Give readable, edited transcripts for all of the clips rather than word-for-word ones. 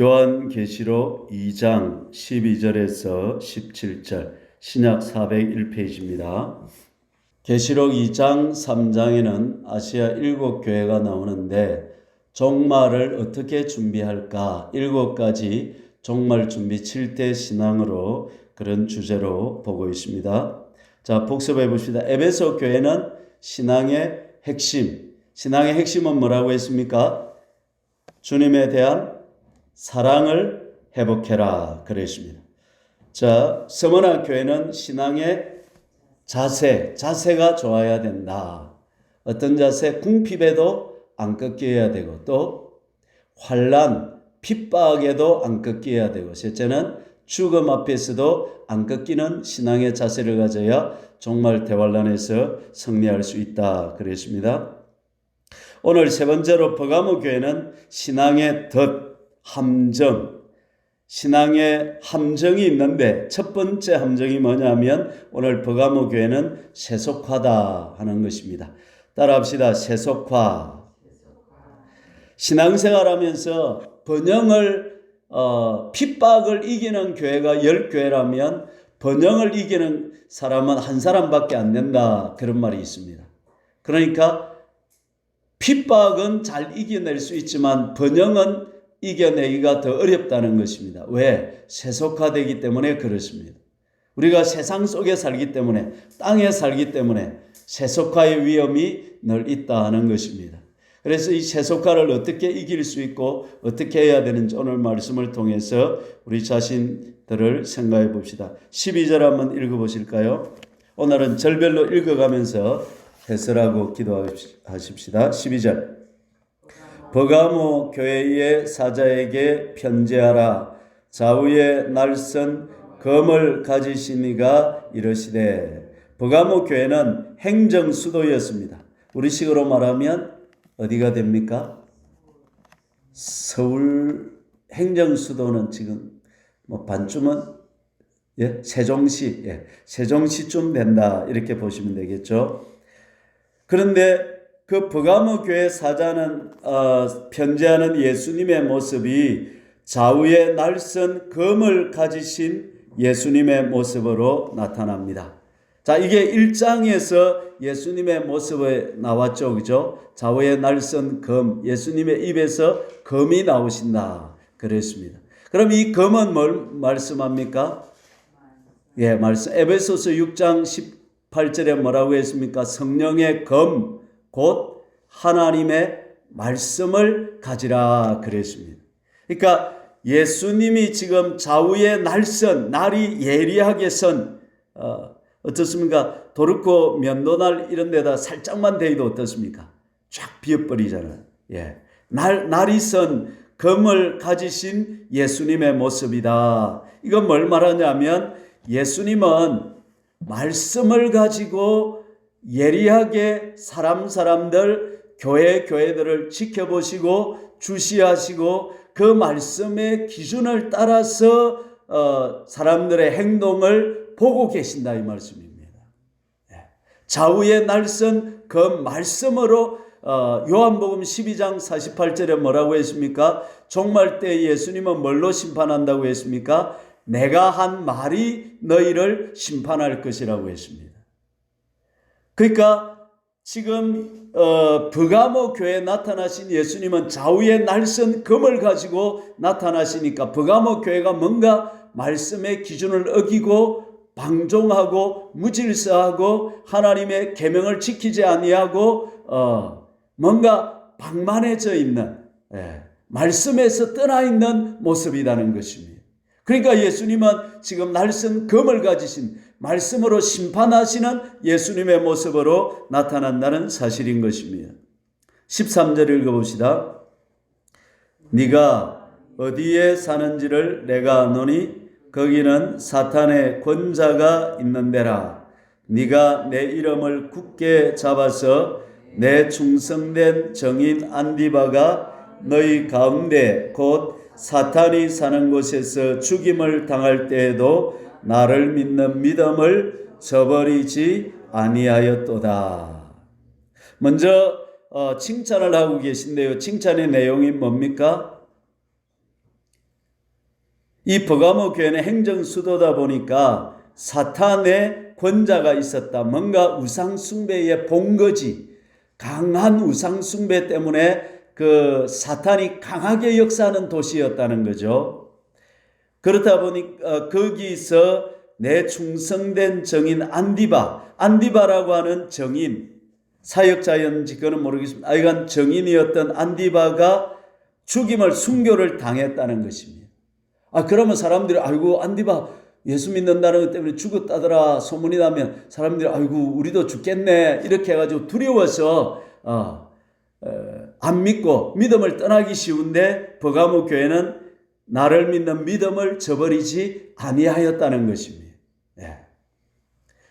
요한계시록 2장 12절에서 17절 신약 401페이지입니다. 계시록 2장 3장에는 아시아 7교회가 나오는데 종말을 어떻게 준비할까 7가지 종말 준비 7대 신앙으로 그런 주제로 보고 있습니다. 자, 복습해 봅시다. 에베소 교회는 신앙의 핵심. 신앙의 핵심은 뭐라고 했습니까? 주님에 대한 사랑을 회복해라 그랬습니다. 자, 서머나 교회는 신앙의 자세가 좋아야 된다. 어떤 자세? 궁핍에도 안 꺾여야 되고 또 환난, 핍박에도 안 꺾여야 되고 셋째는 죽음 앞에서도 안 꺾이는 신앙의 자세를 가져야 종말 대환란에서 승리할 수 있다 그랬습니다. 오늘 세 번째로 버가모 교회는 신앙의 함정, 신앙의 함정이 있는데 첫 번째 함정이 뭐냐면 오늘 버가모 교회는 세속화다 하는 것입니다. 따라합시다. 세속화. 신앙생활하면서 번영을 핍박을 이기는 교회가 10교회라면 번영을 이기는 사람은 한 사람밖에 안 된다 그런 말이 있습니다. 그러니까 핍박은 잘 이겨낼 수 있지만 번영은 이겨내기가 더 어렵다는 것입니다. 왜? 세속화되기 때문에 그렇습니다. 우리가 세상 속에 살기 때문에 땅에 살기 때문에 세속화의 위험이 늘 있다 하는 것입니다. 그래서 이 세속화를 어떻게 이길 수 있고 어떻게 해야 되는지 오늘 말씀을 통해서 우리 자신들을 생각해 봅시다. 12절 한번 읽어보실까요? 오늘은 절별로 읽어가면서 해설하고 기도하십시다. 12절. 버가모 교회의 사자에게 편지하라. 좌우에 날선 검을 가지신 이가 이르시되. 버가모 교회는 행정 수도였습니다. 우리식으로 말하면 어디가 됩니까? 서울 행정 수도는 지금 반쯤은 세종시, 세종시쯤 된다 이렇게 보시면 되겠죠. 그런데 그 버가모 교회 사자는 편지하는 예수님의 모습이 좌우에 날선 검을 가지신 예수님의 모습으로 나타납니다. 자, 이게 1장에서 예수님의 모습에 나왔죠. 그죠? 좌우에 날선 검, 예수님의 입에서 검이 나오신다. 그랬습니다. 그럼 이 검은 뭘 말씀합니까? 말씀. 에베소서 6장 18절에 뭐라고 했습니까? 성령의 검, 곧 하나님의 말씀을 가지라 그랬습니다. 그러니까 예수님이 지금 좌우에 날이 예리하게 선 어떻습니까? 도르코 면도날 이런 데다 살짝만 대도 어떻습니까? 쫙 비어버리잖아요. 날이 선 검을 가지신 예수님의 모습이다. 이건 뭘 말하냐면 예수님은 말씀을 가지고 예리하게 사람들 교회들을 지켜보시고 주시하시고 그 말씀의 기준을 따라서 사람들의 행동을 보고 계신다 이 말씀입니다. 좌우에 날선 그 말씀으로 요한복음 12장 48절에 뭐라고 했습니까? 종말 때 예수님은 뭘로 심판한다고 했습니까? 내가 한 말이 너희를 심판할 것이라고 했습니다. 그러니까 지금 버가모 교회에 나타나신 예수님은 좌우에 날선 검을 가지고 나타나시니까 버가모 교회가 뭔가 말씀의 기준을 어기고 방종하고 무질서하고 하나님의 계명을 지키지 아니하고 뭔가 방만해져 있는 말씀에서 떠나 있는 모습이라는 것입니다. 그러니까 예수님은 지금 날선 검을 가지신 말씀으로 심판하시는 예수님의 모습으로 나타난다는 사실인 것입니다. 13절 읽어봅시다. 네가 어디에 사는지를 내가 아노니 거기는 사탄의 권자가 있는 데라. 네가 내 이름을 굳게 잡아서 내 충성된 정인 안디바가 너희 가운데 곧 사탄이 사는 곳에서 죽임을 당할 때에도 나를 믿는 믿음을 저버리지 아니하였도다. 먼저 칭찬을 하고 계신데요. 칭찬의 내용이 뭡니까? 이 버가모 교회는 행정 수도다 보니까 사탄의 권자가 있었다. 뭔가 우상 숭배의 본거지, 강한 우상 숭배 때문에 그 사탄이 강하게 역사하는 도시였다는 거죠. 그렇다 보니 거기서 내 충성된 정인 안디바라고 하는 정인, 사역자였는지 그건 모르겠습니다. 하여간 정인이었던 안디바가 죽임을 순교를 당했다는 것입니다. 그러면 사람들이 아이고 안디바 예수 믿는다는 것 때문에 죽었다더라 소문이 나면 사람들이 아이고 우리도 죽겠네 이렇게 해가지고 두려워서 안 믿고 믿음을 떠나기 쉬운데 버가모 교회는 나를 믿는 믿음을 저버리지 아니하였다는 것입니다.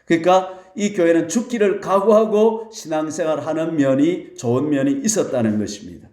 그러니까 이 교회는 죽기를 각오하고 신앙생활하는 면이 좋은 면이 있었다는 것입니다.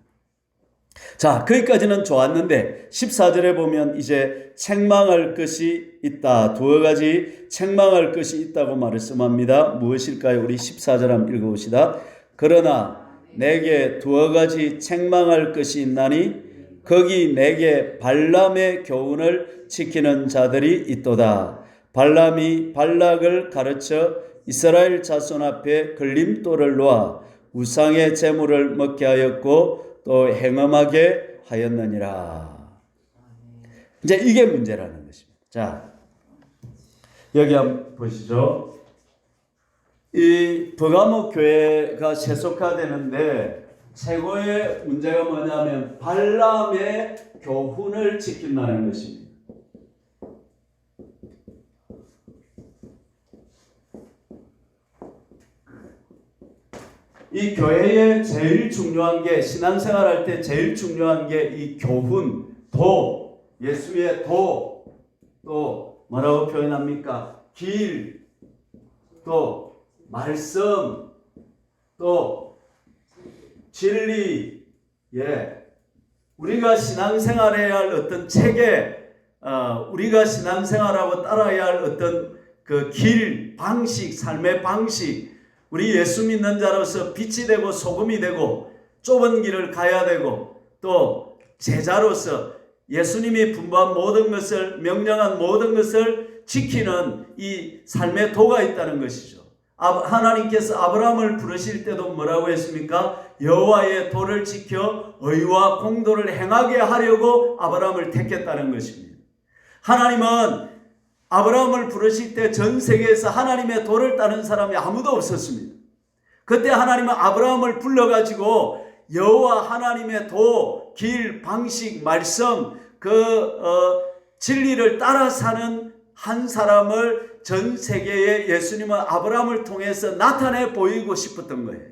자, 거기까지는 좋았는데 14절에 보면 이제 책망할 것이 있다. 두어 가지 책망할 것이 있다고 말씀합니다. 무엇일까요? 우리 14절 한번 읽어봅시다. 그러나 내게 두어 가지 책망할 것이 있나니 거기 내게 발람의 교훈을 지키는 자들이 있도다. 발람이 발락을 가르쳐 이스라엘 자손 앞에 걸림돌을 놓아 우상의 제물을 먹게 하였고 또 행음하게 하였느니라. 이제 이게 문제라는 것입니다. 자, 여기 한번 보시죠. 이 버가모 교회가 세속화되는데 최고의 문제가 뭐냐면 발람의 교훈을 지킨다는 것입니다. 이 교회에 제일 중요한 게 신앙생활 할 때 제일 중요한 게 이 교훈, 도, 예수의 도, 또 뭐라고 표현합니까? 길, 또 말씀, 또 진리, 우리가 신앙생활해야 할 어떤 체계, 우리가 신앙생활하고 따라야 할 어떤 그 길, 방식, 삶의 방식, 우리 예수 믿는 자로서 빛이 되고 소금이 되고 좁은 길을 가야 되고 또 제자로서 예수님이 분부한 모든 것을 명령한 모든 것을 지키는 이 삶의 도가 있다는 것이죠. 하나님께서 아브라함을 부르실 때도 뭐라고 했습니까? 여호와의 도를 지켜 의와 공도를 행하게 하려고 아브라함을 택했다는 것입니다. 하나님은 아브라함을 부르실 때 전 세계에서 하나님의 도를 따른 사람이 아무도 없었습니다. 그때 하나님은 아브라함을 불러가지고 여호와 하나님의 도, 길, 방식, 말씀, 진리를 따라 사는 한 사람을 전 세계에 예수님은 아브라함을 통해서 나타내 보이고 싶었던 거예요.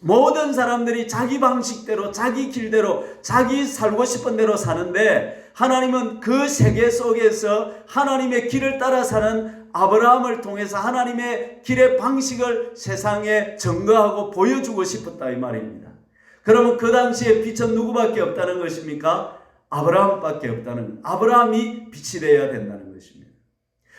모든 사람들이 자기 방식대로, 자기 길대로, 자기 살고 싶은 대로 사는데 하나님은 그 세계 속에서 하나님의 길을 따라 사는 아브라함을 통해서 하나님의 길의 방식을 세상에 증거하고 보여주고 싶었다 이 말입니다. 그러면 그 당시에 빛은 누구밖에 없다는 것입니까? 아브라함밖에 없다는, 아브라함이 빛이 되어야 된다는 것입니다.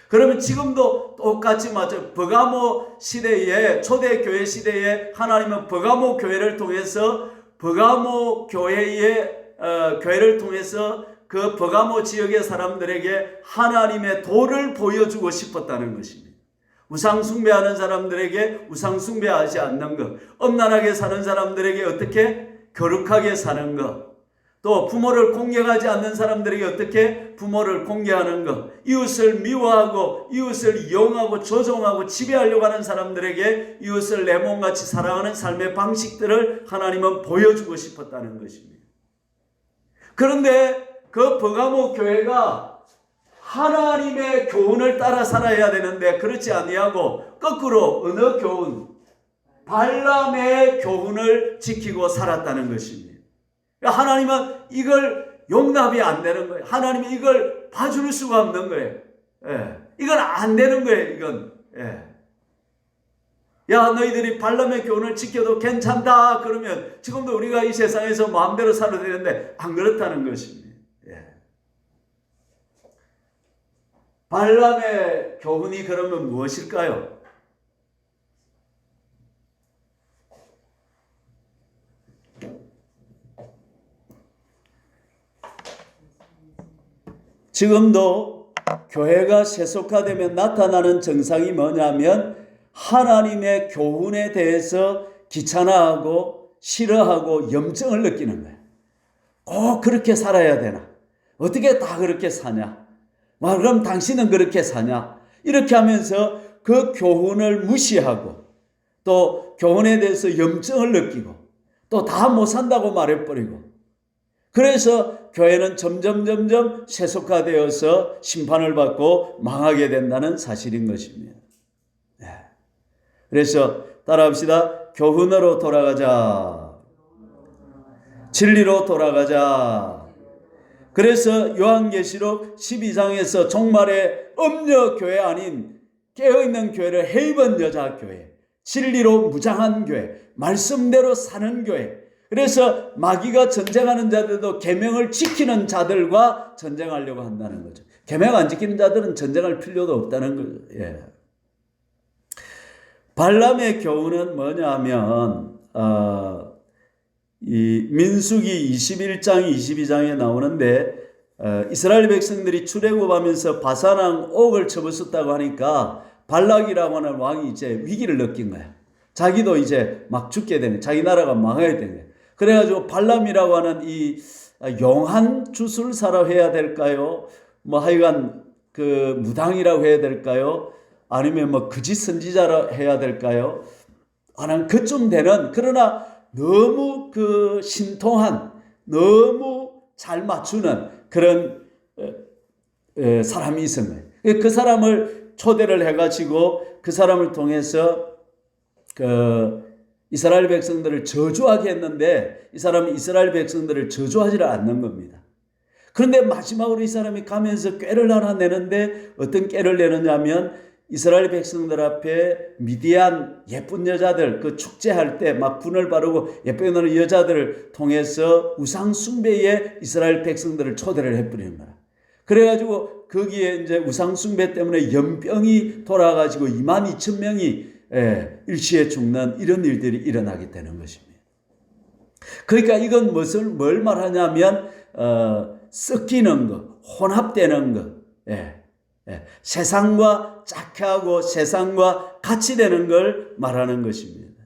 그러면 지금도 똑같이 맞아요. 버가모 시대에, 초대교회 시대에 하나님은 버가모 교회를 통해서 버가모 교회를 통해서 그 버가모 지역의 사람들에게 하나님의 도를 보여주고 싶었다는 것입니다. 우상 숭배하는 사람들에게 우상 숭배하지 않는 것, 엄란하게 사는 사람들에게 어떻게 거룩하게 사는 것, 또 부모를 공경하지 않는 사람들에게 어떻게 부모를 공경하는 것, 이웃을 미워하고 이웃을 이용하고 조종하고 지배하려고 하는 사람들에게 이웃을 내 몸같이 사랑하는 삶의 방식들을 하나님은 보여주고 싶었다는 것입니다. 그런데 그 버가모 교회가 하나님의 교훈을 따라 살아야 되는데 그렇지 아니하고 거꾸로 어느 교훈? 발람의 교훈을 지키고 살았다는 것입니다. 하나님은 이걸 용납이 안 되는 거예요. 하나님이 이걸 봐줄 수가 없는 거예요. 이건 안 되는 거예요. 이건. 야, 너희들이 발람의 교훈을 지켜도 괜찮다 그러면 지금도 우리가 이 세상에서 마음대로 살아야 되는데 안 그렇다는 것입니다. 발람의 교훈이 그러면 무엇일까요? 지금도 교회가 세속화되면 나타나는 증상이 뭐냐면 하나님의 교훈에 대해서 귀찮아하고 싫어하고 염증을 느끼는 거예요. 꼭 그렇게 살아야 되나? 어떻게 다 그렇게 사냐? 그럼 당신은 그렇게 사냐? 이렇게 하면서 그 교훈을 무시하고 또 교훈에 대해서 염증을 느끼고 또 다 못 산다고 말해버리고, 그래서 교회는 점점 세속화되어서 심판을 받고 망하게 된다는 사실인 것입니다. 그래서 따라합시다. 교훈으로 돌아가자. 진리로 돌아가자. 그래서 요한계시록 12장에서 종말의 음녀교회 아닌 깨어있는 교회를 헤이번 여자교회, 진리로 무장한 교회, 말씀대로 사는 교회. 그래서 마귀가 전쟁하는 자들도 계명을 지키는 자들과 전쟁하려고 한다는 거죠. 계명 안 지키는 자들은 전쟁할 필요도 없다는 거죠. 발람의 교훈은 뭐냐면 이 민수기 21장 22장에 나오는데 이스라엘 백성들이 출애굽하면서 바산왕 옥을 쳐부쉈다고 하니까 발락이라고 하는 왕이 이제 위기를 느낀 거야. 자기도 이제 막 죽게 되는, 자기 나라가 망해야 되는 거야. 그래가지고 발람이라고 하는 이 용한 주술사라고 해야 될까요? 뭐 하여간 그 무당이라고 해야 될까요? 아니면 뭐 거짓 선지자라 해야 될까요? 하는 그쯤 되는, 그러나 너무 그 신통한, 너무 잘 맞추는 그런 사람이 있었는 거예요. 그 사람을 초대를 해가지고 그 사람을 통해서 그 이스라엘 백성들을 저주하게 했는데 이 사람이 이스라엘 백성들을 저주하지를 않는 겁니다. 그런데 마지막으로 이 사람이 가면서 꾀를 하나 내는데 어떤 꾀를 내느냐면 이스라엘 백성들 앞에 미디안 예쁜 여자들, 그 축제할 때 막 분을 바르고 예쁘게 노는 여자들을 통해서 우상 숭배에 이스라엘 백성들을 초대를 해버리는 거야. 그래가지고 거기에 이제 우상 숭배 때문에 연병이 돌아가지고 22,000명이 일시에 죽는 이런 일들이 일어나게 되는 것입니다. 그러니까 이건 뭘 말하냐면 섞이는 거, 혼합되는 거, 세상과 짝해하고 세상과 같이 되는 걸 말하는 것입니다.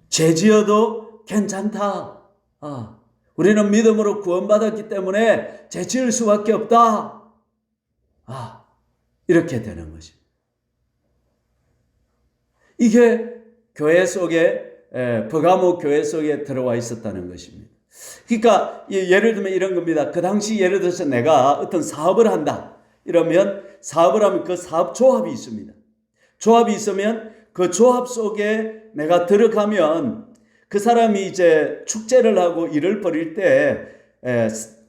죄 지어도 괜찮다. 우리는 믿음으로 구원받았기 때문에 죄 지을 수밖에 없다. 이렇게 되는 것입니다. 이게 교회 속에, 버가모 교회 속에 들어와 있었다는 것입니다. 그러니까 예를 들면 이런 겁니다. 그 당시 예를 들어서 내가 어떤 사업을 한다. 이러면 사업을 하면 그 사업 조합이 있습니다. 조합이 있으면 그 조합 속에 내가 들어가면 그 사람이 이제 축제를 하고 일을 벌일 때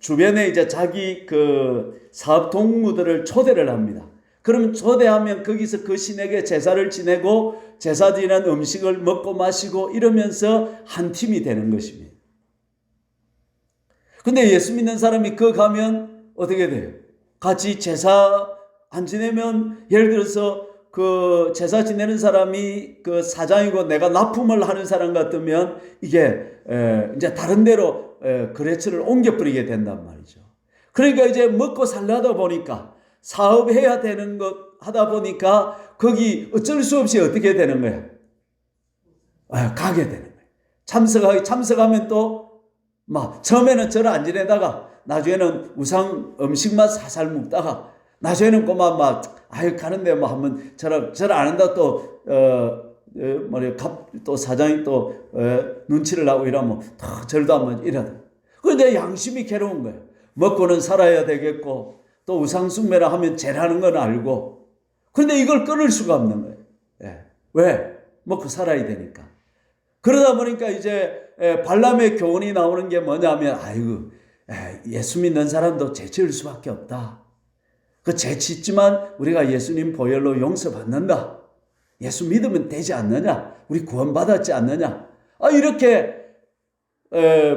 주변에 이제 자기 그 사업 동무들을 초대를 합니다. 그러면 초대하면 거기서 그 신에게 제사를 지내고 제사 지낸 음식을 먹고 마시고 이러면서 한 팀이 되는 것입니다. 근데 예수 믿는 사람이 그 가면 어떻게 돼요? 같이 제사 안 지내면, 예를 들어서 그 제사 지내는 사람이 그 사장이고 내가 납품을 하는 사람 같으면 이게 이제 다른 데로 거래처를 옮겨버리게 된단 말이죠. 그러니까 이제 먹고 살려다 보니까 사업해야 되는 것 하다 보니까 거기 어쩔 수 없이 어떻게 되는 거야? 가게 되는 거야. 참석하면 또 막 처음에는 절 안 지내다가 나중에는 우상 음식만 살살 먹다가 나중에는 그만 막 가는데 뭐 한번 절 안 한다 또 또 사장이 또 눈치를 하고 이러면 더 절도 한번 이러다. 그런데 양심이 괴로운 거예요. 먹고는 살아야 되겠고 또 우상 숭배라 하면 죄라는 건 알고, 그런데 이걸 끊을 수가 없는 거예요. 왜? 먹고 살아야 되니까. 그러다 보니까 이제 발람의 교훈이 나오는 게 뭐냐면, 예수 믿는 사람도 죄 지을 수밖에 없다. 그 죄 짓지만 우리가 예수님 보혈로 용서받는다. 예수 믿으면 되지 않느냐? 우리 구원받았지 않느냐? 이렇게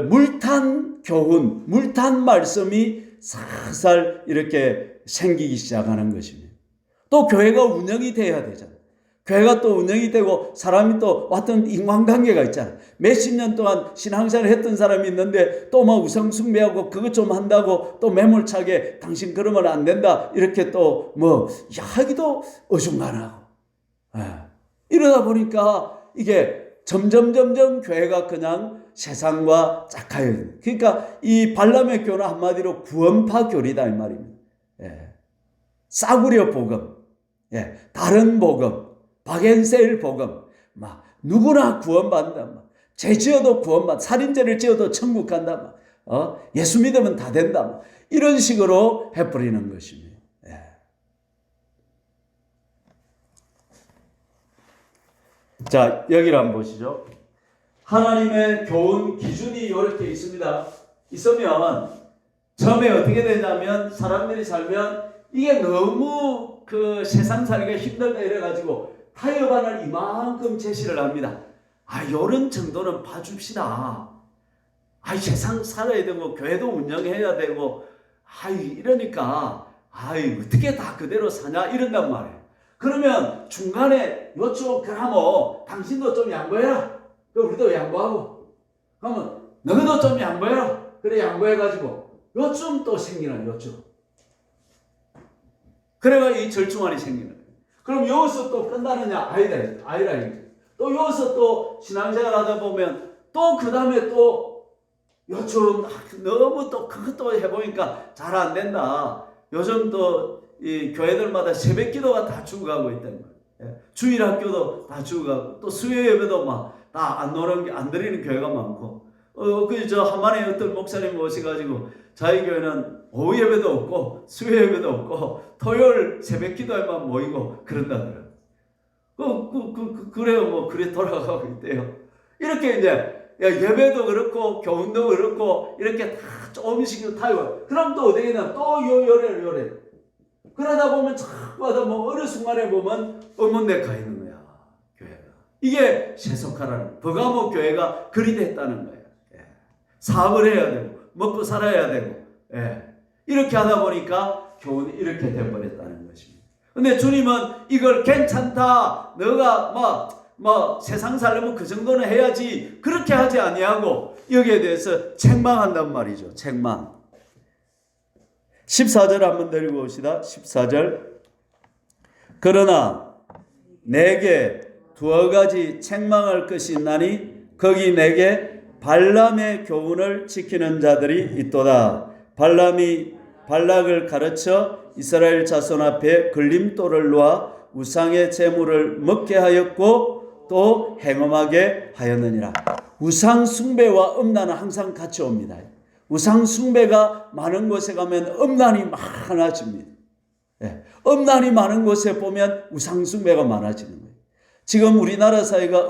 물탄 교훈, 물탄 말씀이 살살 이렇게 생기기 시작하는 것입니다. 또 교회가 운영이 돼야 되잖아요. 교회가 또 운영이 되고 사람이 또 왔던 인간관계가 있잖아요. 몇십 년 동안 신앙생활을 했던 사람이 있는데 또 막 우상 숭배하고 그것 좀 한다고 또 매몰차게 당신 그러면 안 된다 이렇게 또 뭐 하기도 어중간하고, 이러다 보니까 이게 점점 교회가 그냥 세상과 짝하여 있는, 그러니까 이 발람의 교는 한마디로 구원파 교리다 이 말입니다. 싸구려 복음, 다른 복음, 박앤세일 복음, 막 누구나 구원받는다, 죄 지어도 구원받, 살인죄를 지어도 천국 간다, 예수 믿으면 다 된다, 이런 식으로 해버리는 것입니다. 자, 여기를 한번 보시죠. 하나님의 교훈 기준이 이렇게 있습니다. 있으면 처음에 어떻게 되냐면 사람들이 살면 이게 너무 그 세상 살기가 힘들다 이래가지고 타협안을 이만큼 제시를 합니다. 요런 정도는 봐줍시다. 세상 살아야 되고 교회도 운영해야 되고 이러니까 어떻게 다 그대로 사냐 이런단 말이에요. 그러면 중간에 요쪽 그러면 당신도 좀 양보해라. 우리도 양보하고, 그러면 너희도 좀 양보해라. 그래 양보해가지고 요쯤 또 생기는 요쯤. 그래가 이 절충안이 생기는 거예요. 그럼 여기서 또 끝나느냐? 아니라. 또 여기서 또 신앙생활 하다 보면 또 그 다음에 또 요즘 너무 또 그것도 해보니까 잘 안 된다. 요즘 또 이 교회들마다 새벽 기도가 다 죽어가고 있다는 거예요. 주일 학교도 다 죽어가고 또 수요 예배도 막 다 안 드리는 교회가 많고, 저 한만에 어떤 목사님 모셔가지고 저희 교회는 오후 예배도 없고 수요 예배도 없고 토요일 새벽 기도에만 모이고 그런다더라고요. 그래요. 뭐 그래 돌아가고 있대요. 이렇게 이제 예배도 그렇고 교훈도 그렇고 이렇게 다 조금씩 타요. 그럼 또 어디에나 또 요래. 그러다 보면 자꾸 와서 뭐 어느 순간에 보면 의문대 가 있는 거야, 교회가. 이게 세속화라는, 버가모 교회가 그리 됐다는 거예요. 사업을 해야 되고 먹고 살아야 되고, 이렇게 하다 보니까 교훈이 이렇게 돼버렸다는 것입니다. 근데 주님은 이걸 괜찮다, 너가 뭐 세상 살려면 그 정도는 해야지, 그렇게 하지 아니하고 여기에 대해서 책망한단 말이죠. 책망. 14절 한번 드리고 봅시다. 14절. 그러나 내게 두어 가지 책망할 것이 있나니 거기 내게 발람의 교훈을 지키는 자들이 있도다. 발람이 발락을 가르쳐 이스라엘 자손 앞에 걸림돌을 놓아 우상의 제물을 먹게 하였고 또 행음하게 하였느니라. 우상 숭배와 음란은 항상 같이 옵니다. 우상 숭배가 많은 곳에 가면 음란이 많아집니다. 음란이 많은 곳에 보면 우상 숭배가 많아지는 거예요. 지금 우리나라 사회가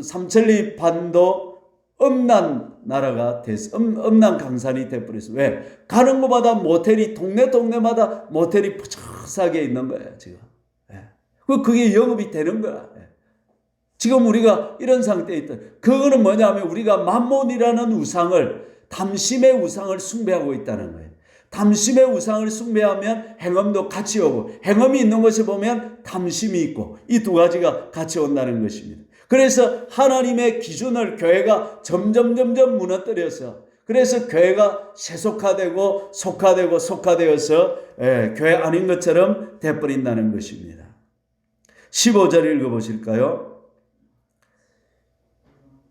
삼천리 반도 음란 나라가 됐어. 음란 강산이 돼버렸어. 왜? 가는 곳마다 모텔이, 동네마다 모텔이 푸석하게 있는 거예요, 지금. 그게 영업이 되는 거야. 지금 우리가 이런 상태에 있다. 그거는 뭐냐면 우리가 만몬이라는 우상을, 담심의 우상을 숭배하고 있다는 거예요. 담심의 우상을 숭배하면 행음도 같이 오고, 행음이 있는 곳에 보면 담심이 있고, 이 두 가지가 같이 온다는 것입니다. 그래서 하나님의 기준을 교회가 점점 무너뜨려서, 그래서 교회가 세속화되고 속화되어서 교회 아닌 것처럼 돼버린다는 것입니다. 15절 읽어보실까요?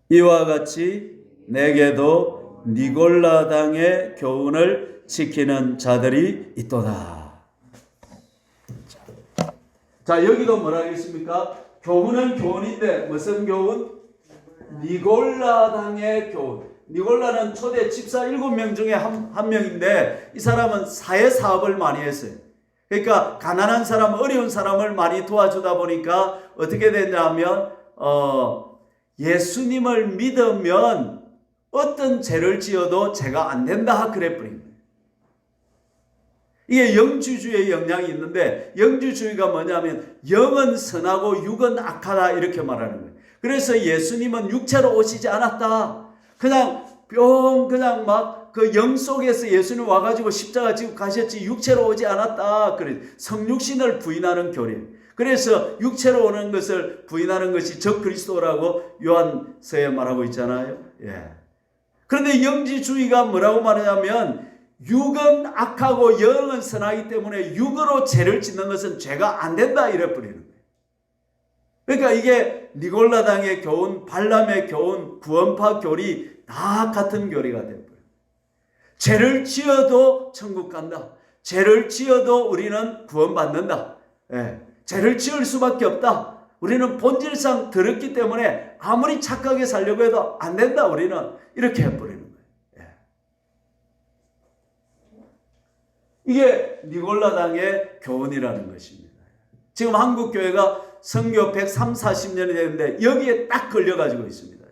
이와 같이 내게도 니골라당의 교훈을 지키는 자들이 있도다. 자, 여기도 뭐라 하겠습니까? 교훈은 교훈인데 무슨 교훈? 니골라당의 교훈. 니골라는 초대 집사 7명 중에 한 명인데 이 사람은 사회 사업을 많이 했어요. 그러니까 가난한 사람, 어려운 사람을 많이 도와주다 보니까 어떻게 됐냐면 예수님을 믿으면 어떤 죄를 지어도 죄가 안 된다 그래버립니다. 이게 영주주의의 영향이 있는데, 영주주의가 뭐냐면 영은 선하고 육은 악하다 이렇게 말하는 거예요. 그래서 예수님은 육체로 오시지 않았다. 그냥 막 그 영 속에서 예수님 와가지고 십자가 지고 가셨지 육체로 오지 않았다. 그래 성육신을 부인하는 교리. 그래서 육체로 오는 것을 부인하는 것이 적그리스도라고 요한서에 말하고 있잖아요. 예. 그런데 영지주의가 뭐라고 말하냐면 육은 악하고 영은 선하기 때문에 육으로 죄를 짓는 것은 죄가 안 된다 이래 버리는 거예요. 그러니까 이게 니골라당의 교훈, 발람의 교훈, 구원파 교리 다 같은 교리가 되어버려요. 죄를 지어도 천국 간다. 죄를 지어도 우리는 구원받는다. 예. 죄를 지을 수밖에 없다. 우리는 본질상 더럽기 때문에 아무리 착하게 살려고 해도 안 된다. 우리는 이렇게 해버리는 거예요. 예. 이게 니골라당의 교훈이라는 것입니다. 지금 한국교회가 선교 130~140년이 됐는데 여기에 딱 걸려가지고 있습니다.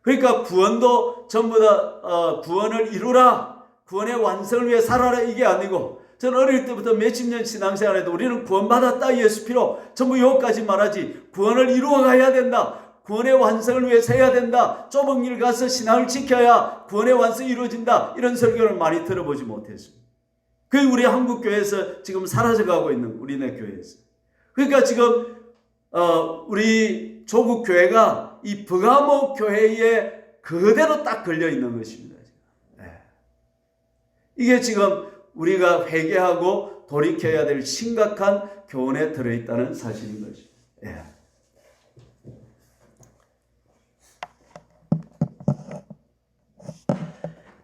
그러니까 구원도 전부 다 구원을 이루라, 구원의 완성을 위해 살아라 이게 아니고, 저는 어릴 때부터 몇십 년 신앙생활에도 우리는 구원받았다 예수 피로 전부 여기까지 말하지, 구원을 이루어가야 된다, 구원의 완성을 위해서 해야 된다, 좁은 길 가서 신앙을 지켜야 구원의 완성이 이루어진다, 이런 설교를 많이 들어보지 못했습니다. 그게 우리 한국교회에서 지금 사라져가고 있는 우리네 교회에서. 그러니까 지금 우리 조국 교회가 이 버가모 교회에 그대로 딱 걸려 있는 것입니다. 네. 이게 지금 우리가 회개하고 돌이켜야 될 심각한 교훈에 들어있다는 사실인 것입니다. 네.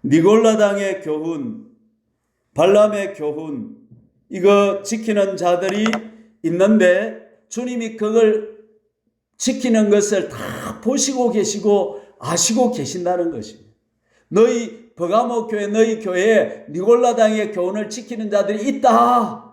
니골라당의 교훈, 발람의 교훈, 이거 지키는 자들이 있는데 주님이 그걸 지키는 것을 다 보시고 계시고 아시고 계신다는 것입니다. 너희 버가모 교회, 너희 교회에 니골라당의 교훈을 지키는 자들이 있다.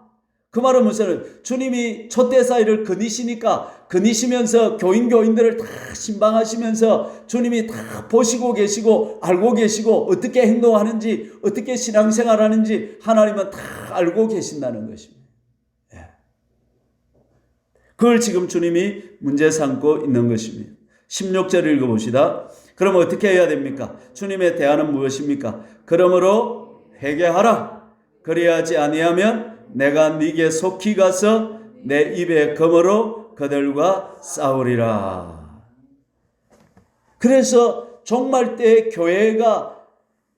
그 말은 무슨, 주님이 촛대사이를 거니시니까 거니시면서 교인들을 다 신방하시면서 주님이 다 보시고 계시고 알고 계시고 어떻게 행동하는지 어떻게 신앙생활하는지 하나님은 다 알고 계신다는 것입니다. 그걸 지금 주님이 문제 삼고 있는 것입니다. 16절 읽어봅시다. 그럼 어떻게 해야 됩니까? 주님의 대안은 무엇입니까? 그러므로 회개하라. 그리하지 아니하면 내가 네게 속히 가서 내 입의 검으로 그들과 싸우리라. 그래서 종말 때 교회가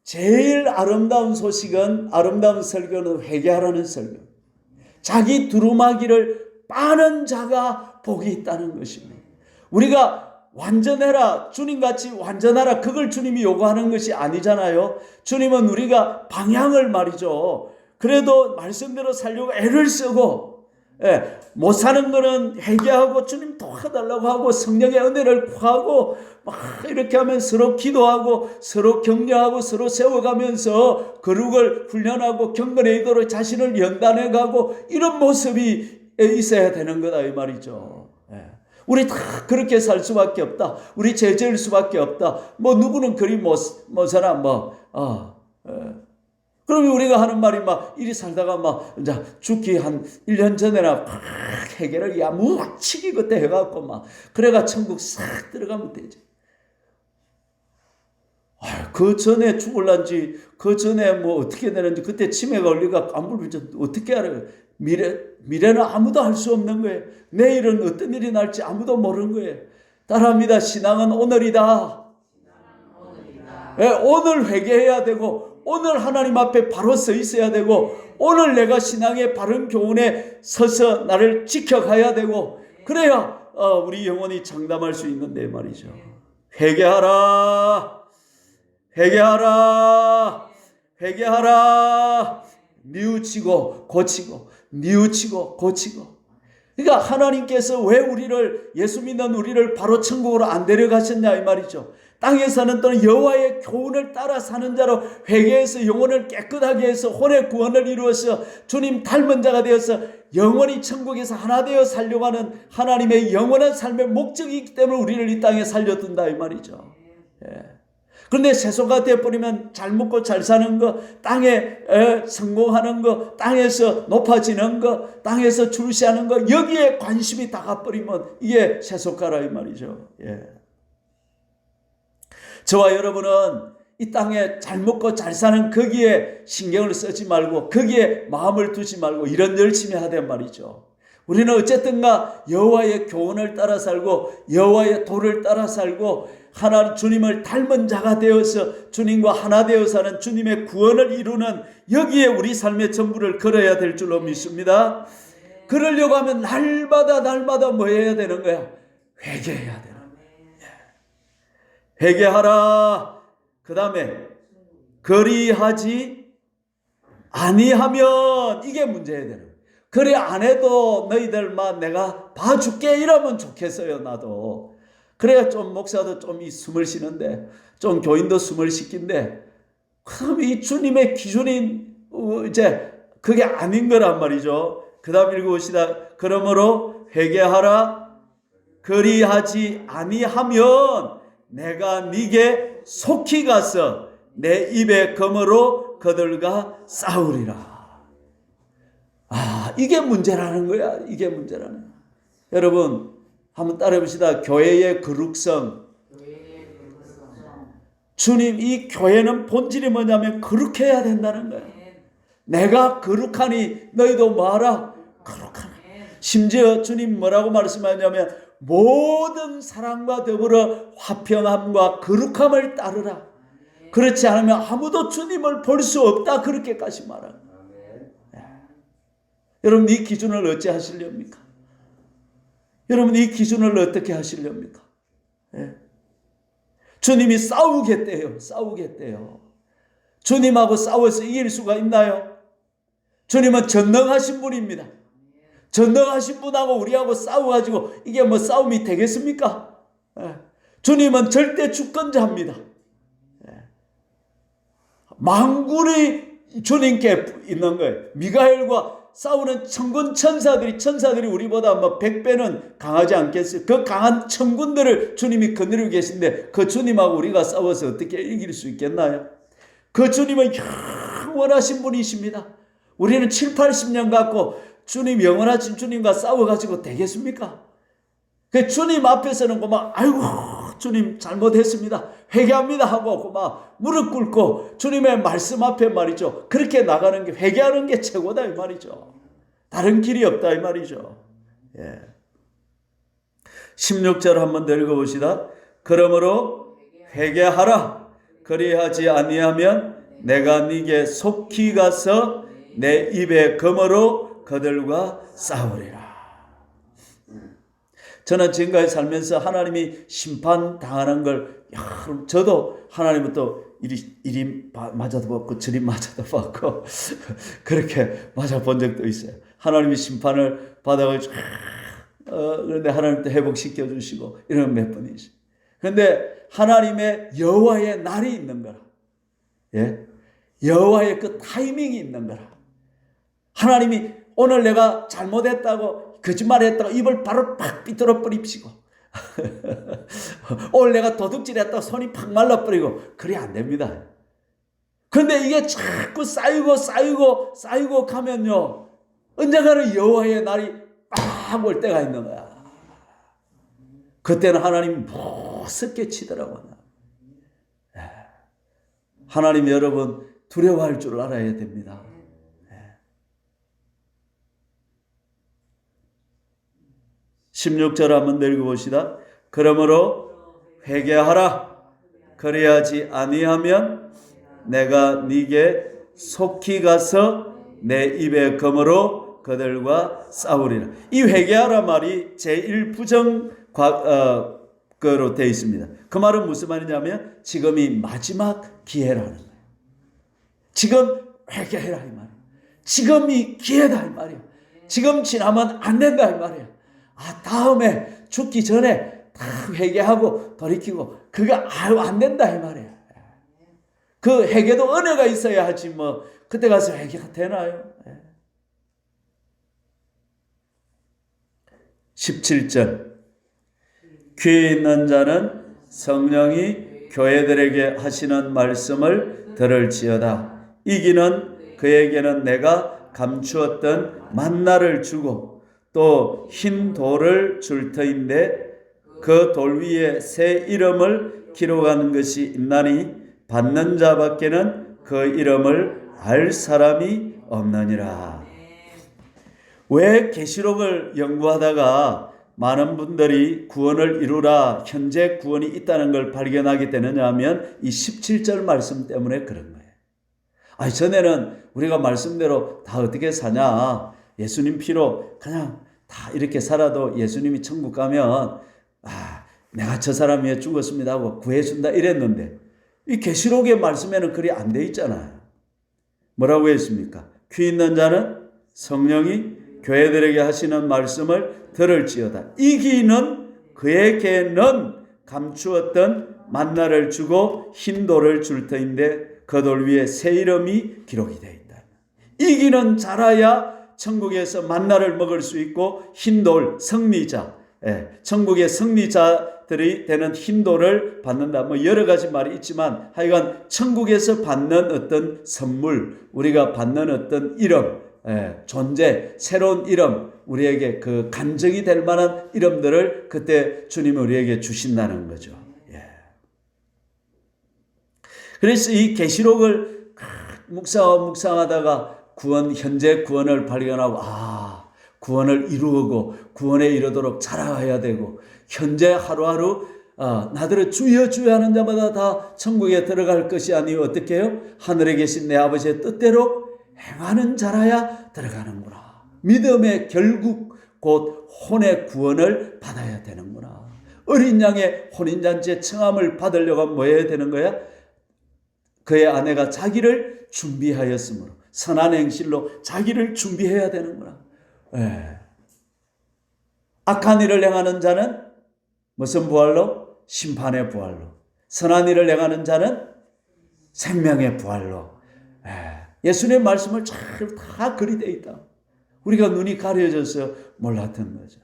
제일 아름다운 소식은, 아름다운 설교는 회개하라는 설교. 자기 두루마기를 빠는 자가 복이 있다는 것입니다. 우리가 완전해라, 주님같이 완전하라, 그걸 주님이 요구하는 것이 아니잖아요. 주님은 우리가 방향을 말이죠. 그래도 말씀대로 살려고 애를 쓰고, 못 사는 거는 회개하고 주님 도와달라고 하고 성령의 은혜를 구하고 막 이렇게 하면 서로 기도하고 서로 격려하고 서로 세워가면서 거룩을 훈련하고 경건에 이도록 자신을 연단해가고 이런 모습이 있어야 되는 거다 이 말이죠. 우리 다 그렇게 살 수밖에 없다. 우리 죄질 수밖에 없다. 뭐 누구는 그리 못 살아 그러면 우리가 하는 말이 막 이리 살다가 막 이제 죽기 한 1년 전에나 막 해결을 야무치기 그때 해갖고 막 그래가 천국 싹 들어가면 되지. 그 전에 죽을란지 그 전에 뭐 어떻게 되는지 그때 치매가 걸리가 깜불부터 어떻게 알아요? 미래는 아무도 알 수 없는 거예요. 내일은 어떤 일이 날지 아무도 모르는 거예요. 따라합니다. 신앙은 오늘이다. 오늘 회개해야 되고 오늘 하나님 앞에 바로 서 있어야 되고 오늘 내가 신앙의 바른 교훈에 서서 나를 지켜가야 되고 그래야 우리 영혼이 장담할 수 있는데 말이죠. 회개하라. 회개하라. 회개하라. 뉘우치고 고치고 뉘우치고 고치고. 그러니까 하나님께서 왜 우리를, 예수 믿는 우리를 바로 천국으로 안 데려가셨냐 이 말이죠. 땅에 사는 또는 여호와의 교훈을 따라 사는 자로 회개해서 영혼을 깨끗하게 해서 혼의 구원을 이루어서 주님 닮은 자가 되어서 영원히 천국에서 하나 되어 살려고 하는 하나님의 영원한 삶의 목적이기 때문에 우리를 이 땅에 살려둔다 이 말이죠. 그런데 세속화 되어버리면 잘 먹고 잘 사는 거, 땅에 성공하는 거, 땅에서 높아지는 거, 땅에서 출세하는 거, 여기에 관심이 다 가버리면 이게 세속화라 이 말이죠. 저와 여러분은 이 땅에 잘 먹고 잘 사는 거기에 신경을 쓰지 말고 거기에 마음을 두지 말고 이런 열심히 하단 말이죠. 우리는 어쨌든가 여호와의 교훈을 따라 살고 여호와의 도를 따라 살고 하나님 주님을 닮은 자가 되어서 주님과 하나 되어 사는 주님의 구원을 이루는 여기에 우리 삶의 전부를 걸어야 될 줄로 믿습니다. 그러려고 하면 날마다 뭐 해야 되는 거야? 회개해야 되는 거야. 회개하라. 그 다음에 그리하지 아니하면, 이게 문제야 되는 거야. 그래 안 해도 너희들만 내가 봐줄게 이러면 좋겠어요. 나도. 그래야 좀 목사도 좀 이 숨을 쉬는데, 좀 교인도 숨을 쉬긴데, 그럼 이 주님의 기준이 이제 그게 아닌 거란 말이죠. 그 다음 읽어봅시다. 그러므로 회개하라. 그리하지 아니하면 내가 네게 속히 가서 내 입의 검으로 그들과 싸우리라. 이게 문제라는 거야. 이게 문제라는 거야. 여러분 한번 따라해봅시다. 교회의 거룩성. 주님, 이 교회는 본질이 뭐냐면 거룩해야 된다는 거야. 내가 거룩하니 너희도 뭐하라? 거룩하라. 심지어 주님 뭐라고 말씀하냐면 모든 사랑과 더불어 화평함과 거룩함을 따르라. 그렇지 않으면 아무도 주님을 볼 수 없다. 그렇게까지 말합니다. 여러분 이 기준을 어찌 하시렵니까? 여러분 이 기준을 어떻게 하시렵니까? 주님이 싸우겠대요. 주님하고 싸워서 이길 수가 있나요? 주님은 전능하신 분입니다. 전능하신 분하고 우리하고 싸워가지고 이게 뭐 싸움이 되겠습니까? 주님은 절대 주권자입니다. 만군이 주님께 있는 거예요. 미가엘과 싸우는 천군 천사들이 우리보다 뭐 100배는 강하지 않겠어요? 그 강한 천군들을 주님이 거느리고 계신데 그 주님하고 우리가 싸워서 어떻게 이길 수 있겠나요? 그 주님은 영원하신 분이십니다. 우리는 7, 80년 갖고 주님 영원하신 주님과 싸워가지고 되겠습니까? 그 주님 앞에서는 그만 아이고 주님 잘못했습니다. 회개합니다 하고 그만 무릎 꿇고 주님의 말씀 앞에 말이죠. 그렇게 나가는 게 회개하는 게 최고다 이 말이죠. 다른 길이 없다 이 말이죠. 16절 한번 더 읽어봅시다. 그러므로 회개하라. 그리하지 아니하면 내가 네게 속히 가서 내 입의 검으로 그들과 싸우리라. 저는 지금까지 살면서 하나님이 심판당하는 걸 저도 하나님부터 이리 맞아도 받고 저리 맞아도 받고 그렇게 맞아본 적도 있어요. 하나님이 심판을 받아가지고 그런데 하나님도 회복시켜 주시고 이런 몇 번 있어요. 그런데 하나님의 여호와의 날이 있는 거라. 여호와의 그 타이밍이 있는 거라. 하나님이 오늘 내가 잘못했다고 거짓말했다고 입을 바로 팍 삐뚤어 버립시고 오늘 내가 도둑질했다고 손이 팍 말라버리고 그래 안 됩니다. 그런데 이게 자꾸 쌓이고 가면요 언젠가는 여호와의 날이 빡 올 때가 있는 거야. 그때는 하나님이 무섭게 치더라고요. 하나님 여러분 두려워할 줄 알아야 됩니다. 16절 한번 읽어봅시다. 그러므로 회개하라. 그래야지 아니하면 내가 네게 속히 가서 내 입의 검으로 그들과 싸우리라. 이 회개하라 말이 제1부정 거로 되어 있습니다. 그 말은 무슨 말이냐면 지금이 마지막 기회라는 거예요. 지금 회개해라 이 말이에요. 지금이 기회다 이 말이에요. 지금 지나면 안 된다 이 말이에요. 다음에 죽기 전에 다 회개하고 돌이키고 그게 안 된다 이 말이에요. 그 회개도 은혜가 있어야 하지 뭐 그때 가서 회개가 되나요? 17절 귀에 있는 자는 성령이 교회들에게 하시는 말씀을 들을지어다. 이기는 그에게는 내가 감추었던 만나를 주고 또 흰 돌을 줄 터인데 그 돌 위에 새 이름을 기록하는 것이 있나니 받는 자밖에는 그 이름을 알 사람이 없느니라. 왜 계시록을 연구하다가 많은 분들이 구원을 이루라, 현재 구원이 있다는 걸 발견하게 되느냐 하면 이 17절 말씀 때문에 그런 거예요. 전에는 우리가 말씀대로 다 어떻게 사냐, 예수님 피로 그냥 다 이렇게 살아도 예수님이 천국 가면 내가 저 사람 위해 죽었습니다 하고 구해준다 이랬는데, 이 계시록의 말씀에는 그리 안 돼 있잖아요. 뭐라고 했습니까? 귀 있는 자는 성령이 교회들에게 하시는 말씀을 들을지어다. 이 귀는 그에게는 감추었던 만나를 주고 흰 돌을 줄 터인데 그 돌 위에 새 이름이 기록이 되어 있다. 이 귀는 자라야 천국에서 만나를 먹을 수 있고 흰 돌, 승리자, 천국의 승리자들이 되는 흰 돌을 받는다. 뭐 여러 가지 말이 있지만 하여간 천국에서 받는 어떤 선물, 우리가 받는 어떤 이름, 존재, 새로운 이름, 우리에게 그 간증이 될 만한 이름들을 그때 주님이 우리에게 주신다는 거죠. 그래서 이 계시록을 묵상하다가 현재 구원을 발견하고, 구원을 이루고 구원에 이르도록 자라야 되고, 현재 하루하루 나들은 주여 주여 하는 자마다 다 천국에 들어갈 것이 아니요 어떻게 해요? 하늘에 계신 내 아버지의 뜻대로 행하는 자라야 들어가는구나. 믿음의 결국 곧 혼의 구원을 받아야 되는구나. 어린 양의 혼인잔치에 청함을 받으려고 하면 뭐 해야 되는 거야? 그의 아내가 자기를 준비하였으므로 선한 행실로 자기를 준비해야 되는구나. 악한 일을 행하는 자는 무슨 부활로? 심판의 부활로. 선한 일을 행하는 자는 생명의 부활로. 예수님의 말씀을 잘 다 글이 되어 있다. 우리가 눈이 가려져서 몰랐던 거죠.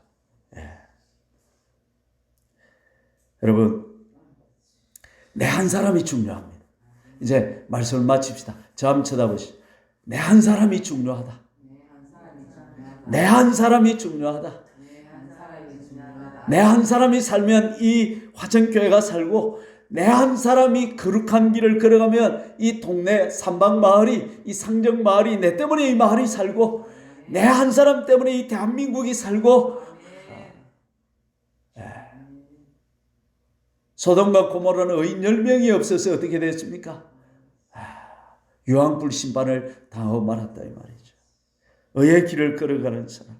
여러분, 내 한 사람이 중요합니다. 이제 말씀을 마칩시다. 저 한번 쳐다보시죠. 내 한 사람이 중요하다. 내 한 사람이 중요하다. 내 한 사람이 살면 이 화천교회가 살고, 내 한 사람이 거룩한 길을 걸어가면 이 동네 삼방마을이, 이 상정마을이, 내 때문에 이 마을이 살고, 내 한 사람 때문에 이 대한민국이 살고. 소돔과 고모라는 의인 10명이 없어서 어떻게 됐습니까? 유황불 심판을 당하고 말았다 이 말이죠. 의의 길을 걸어가는 사람,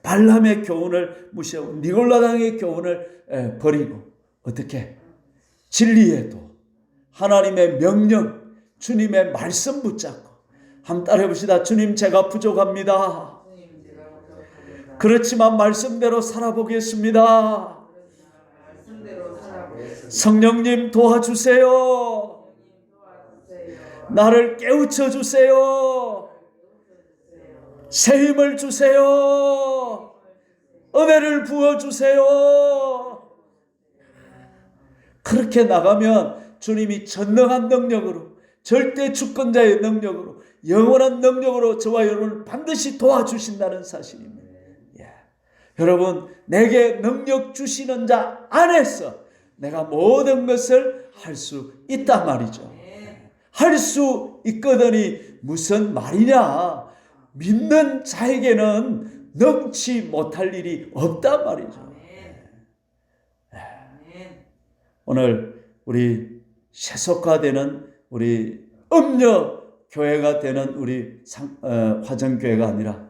발람의 교훈을 무시하고 니골라당의 교훈을 버리고 어떻게? 진리의 도, 하나님의 명령, 주님의 말씀 붙잡고 한번 따라해 봅시다. 주님, 제가 부족합니다. 그렇지만 말씀대로 살아보겠습니다. 성령님 도와주세요. 나를 깨우쳐 주세요. 새 힘을 주세요. 은혜를 부어주세요. 그렇게 나가면 주님이 전능한 능력으로, 절대 주권자의 능력으로, 영원한 능력으로 저와 여러분을 반드시 도와주신다는 사실입니다. 여러분, 내게 능력 주시는 자 안에서 내가 모든 것을 할 수 있단 말이죠. 할 수 있거든이 무슨 말이냐. 믿는 자에게는 넘치 못할 일이 없단 말이죠. 오늘 우리 세속화되는 우리 음녀 교회가 되는 우리 화정교회가 아니라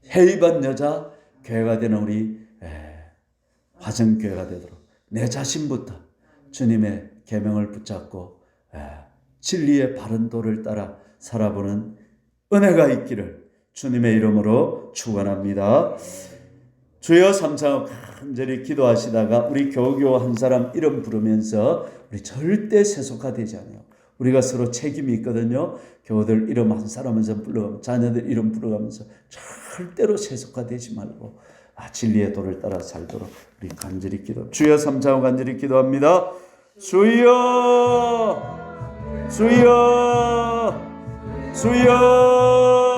해입한 여자 교회가 되는 우리 화정교회가 되도록 내 자신부터 주님의 계명을 붙잡고 진리의 바른 도를 따라 살아보는 은혜가 있기를 주님의 이름으로 축원합니다. 주여 삼창 간절히 기도하시다가 우리 교우 한 사람 이름 부르면서 우리 절대 세속화되지 않아요. 우리가 서로 책임이 있거든요. 교우들 이름 한 사람에서 불러가면서, 자녀들 이름 불러가면서 절대로 세속화되지 말고 진리의 도를 따라 살도록 우리 간절히 기도. 주여 삼창 간절히 기도합니다. 주여, 주여, 주여.